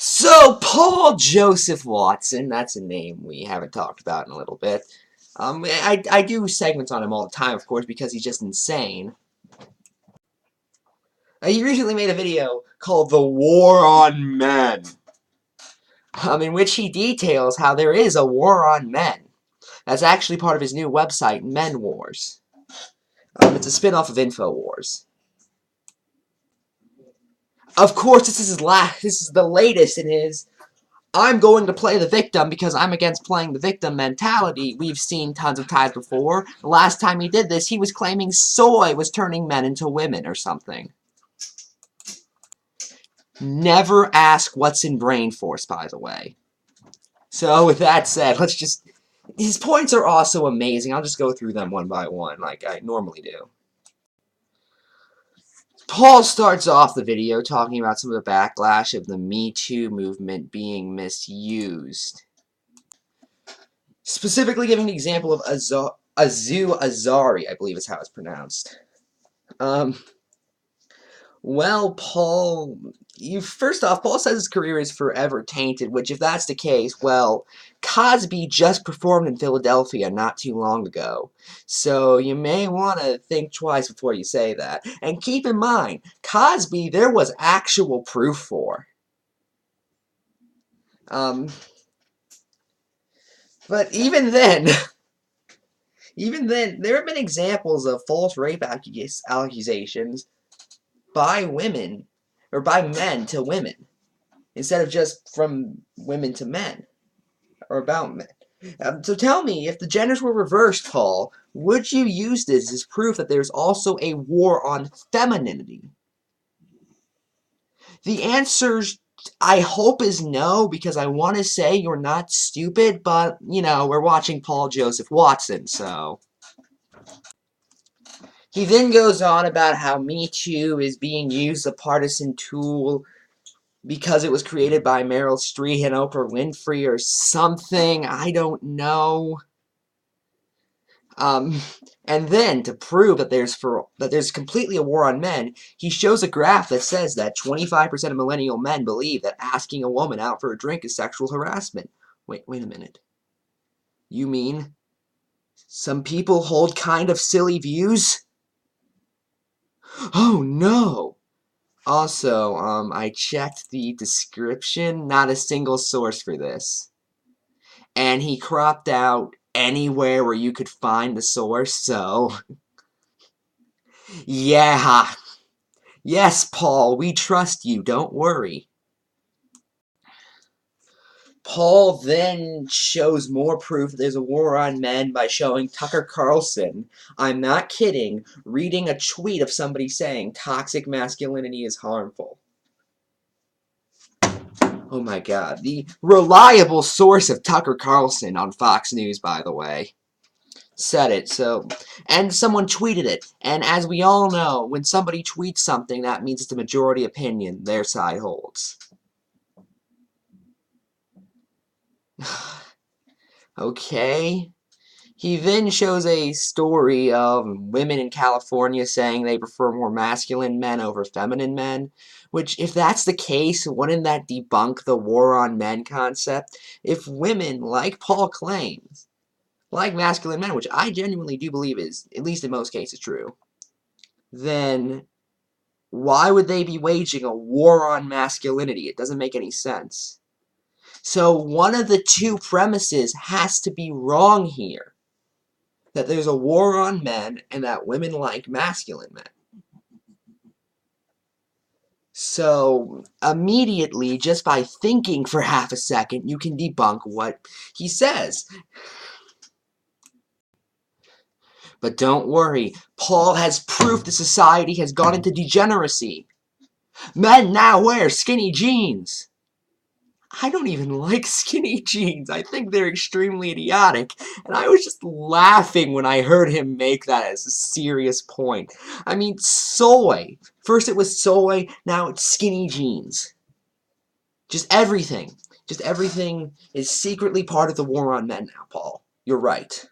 So, Paul Joseph Watson, that's a name we haven't talked about in a little bit. I do segments on him all the time, of course, because he's just insane. He recently made a video called The War on Men, in which he details how there is a war on men. That's actually part of his new website, Men Wars. It's a spin-off of InfoWars. Of course, this is the latest in his I'm going to play the victim because I'm against playing the victim mentality we've seen tons of times before. The last time he did this, he was claiming soy was turning men into women or something. Never ask what's in brain force, by the way. So, with that said, let's just... His points are also amazing. I'll just go through them one by one, like I normally do. Paul starts off the video talking about some of the backlash of the Me Too movement being misused. Specifically giving the example of Azu Azari, I believe is how it's pronounced. Well, Paul, first off, Paul says his career is forever tainted, which if that's the case, well, Cosby just performed in Philadelphia not too long ago. So you may want to think twice before you say that. And keep in mind, Cosby there was actual proof for. But even then, there have been examples of false rape accusations by women, or by men to women, instead of just from women to men, or about men. So tell me, if the genders were reversed, Paul, would you use this as proof that there's also a war on femininity? The answer, I hope, is no, because I want to say you're not stupid, but, you know, we're watching Paul Joseph Watson, so... He then goes on about how Me Too is being used as a partisan tool because it was created by Meryl Streep and Oprah Winfrey or something. I don't know. And then, to prove that there's completely a war on men, he shows a graph that says that 25% of millennial men believe that asking a woman out for a drink is sexual harassment. Wait a minute. You mean some people hold kind of silly views? Oh no! Also, I checked the description, not a single source for this. And he cropped out anywhere where you could find the source, so... Yeah. Yes, Paul, we trust you, don't worry. Paul then shows more proof that there's a war on men by showing Tucker Carlson, I'm not kidding, reading a tweet of somebody saying toxic masculinity is harmful. Oh my god, the reliable source of Tucker Carlson on Fox News, by the way, said it, so... And someone tweeted it, and as we all know, when somebody tweets something, that means it's a majority opinion their side holds. Okay. He then shows a story of women in California saying they prefer more masculine men over feminine men, which, if that's the case, wouldn't that debunk the war on men concept? If women, like Paul claims, like masculine men, which I genuinely do believe is, at least in most cases, true, then why would they be waging a war on masculinity? It doesn't make any sense. So one of the two premises has to be wrong here. That there's a war on men and that women like masculine men. So, immediately, just by thinking for half a second, you can debunk what he says. But don't worry, Paul has proof the society has gone into degeneracy. Men now wear skinny jeans. I don't even like skinny jeans. I think they're extremely idiotic. And I was just laughing when I heard him make that as a serious point. I mean, soy. First it was soy, now it's skinny jeans. Just everything. Just everything is secretly part of the war on men now, Paul. You're right.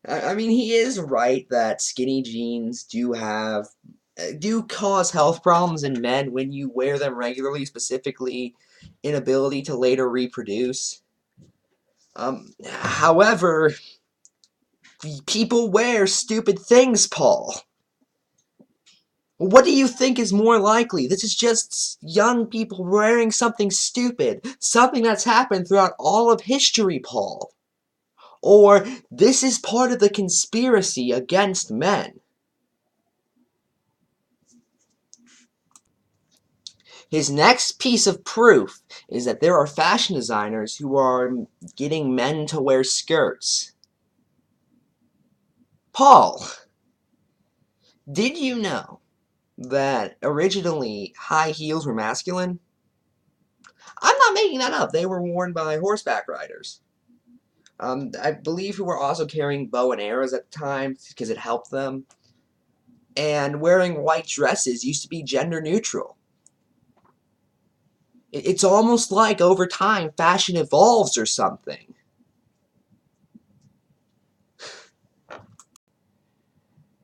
I mean, he is right that skinny jeans do have do cause health problems in men when you wear them regularly, specifically inability to later reproduce. However, people wear stupid things, Paul. What do you think is more likely? This is just young people wearing something stupid, something that's happened throughout all of history, Paul. Or this is part of the conspiracy against men. His next piece of proof is that there are fashion designers who are getting men to wear skirts. Paul, did you know that originally high heels were masculine? I'm not making that up. They were worn by horseback riders. I believe who were also carrying bow and arrows at the time because it helped them. And wearing white dresses used to be gender neutral. It's almost like over time fashion evolves or something.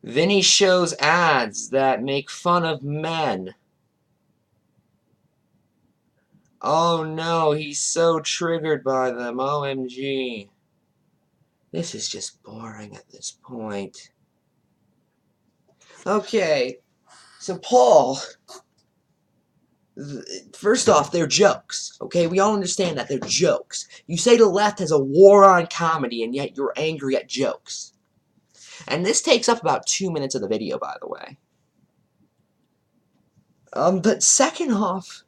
Then he shows ads that make fun of men. Oh no, he's so triggered by them, OMG. This is just boring at this point. Okay, so Paul, first off, they're jokes, okay? We all understand that they're jokes. You say the left has a war on comedy, and yet you're angry at jokes. And this takes up about 2 minutes of the video, by the way. But second off,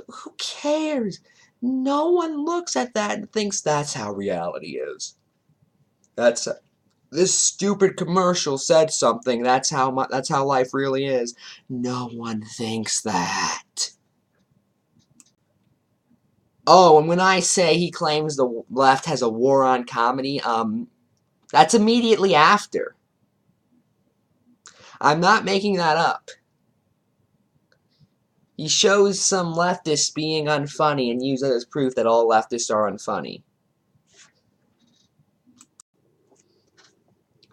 who cares? No one looks at that and thinks that's how reality is. This stupid commercial said something. That's how life really is. No one thinks that. Oh, and when I say he claims the left has a war on comedy, that's immediately after. I'm not making that up. He shows some leftists being unfunny and uses it as proof that all leftists are unfunny.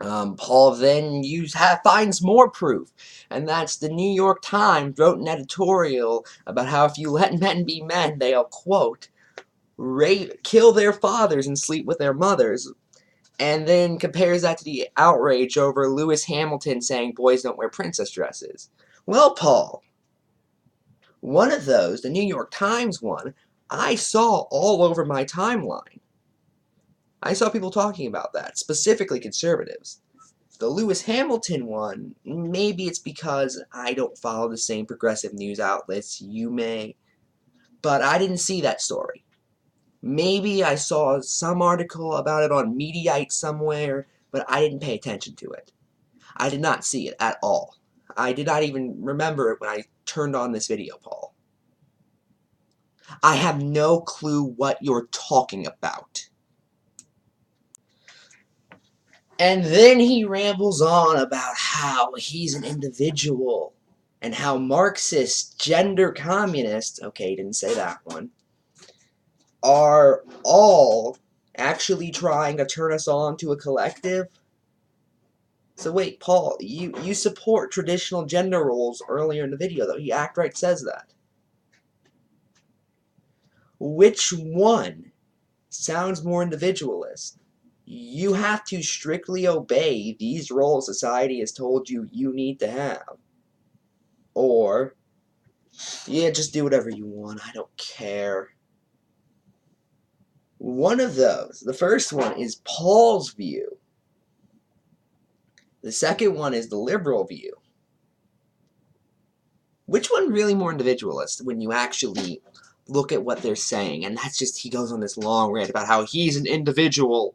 Paul then finds more proof, and that's the New York Times wrote an editorial about how if you let men be men, they'll, quote, kill their fathers and sleep with their mothers, and then compares that to the outrage over Lewis Hamilton saying boys don't wear princess dresses. Well, Paul, one of those, the New York Times one, I saw all over my timeline. I saw people talking about that, specifically conservatives. The Lewis Hamilton one, maybe it's because I don't follow the same progressive news outlets you may, but I didn't see that story. Maybe I saw some article about it on Mediaite somewhere, but I didn't pay attention to it. I did not see it at all. I did not even remember it when I turned on this video, Paul. I have no clue what you're talking about. And then he rambles on about how he's an individual and how Marxist, gender communists, okay, he didn't say that one, are all actually trying to turn us all into a collective. So wait, Paul, you support traditional gender roles earlier in the video, though. He outright says that. Which one sounds more individualist? You have to strictly obey these roles society has told you need to have. Or, yeah, just do whatever you want, I don't care. One of those, the first one is Paul's view. The second one is the liberal view. Which one really more individualist when you actually look at what they're saying? And that's just, he goes on this long rant about how he's an individual.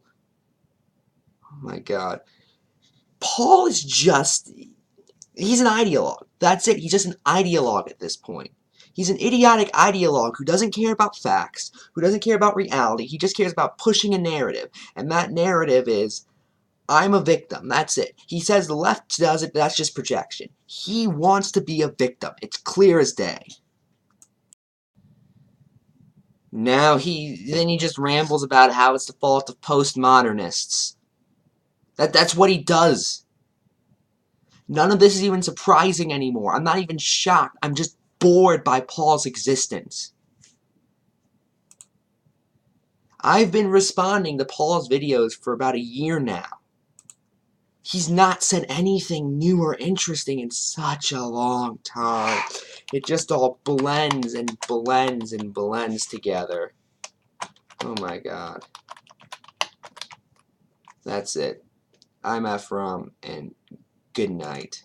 Oh my god. Paul is just, he's an ideologue. That's it, he's just an ideologue at this point. He's an idiotic ideologue who doesn't care about facts, who doesn't care about reality, he just cares about pushing a narrative. And that narrative is, I'm a victim, that's it. He says the left does it, but that's just projection. He wants to be a victim. It's clear as day. Now he just rambles about how it's the fault of postmodernists. That's what he does. None of this is even surprising anymore. I'm not even shocked. I'm just bored by Paul's existence. I've been responding to Paul's videos for about a year now. He's not said anything new or interesting in such a long time. It just all blends and blends and blends together. Oh my god. That's it. I'm Ephrom, and good night.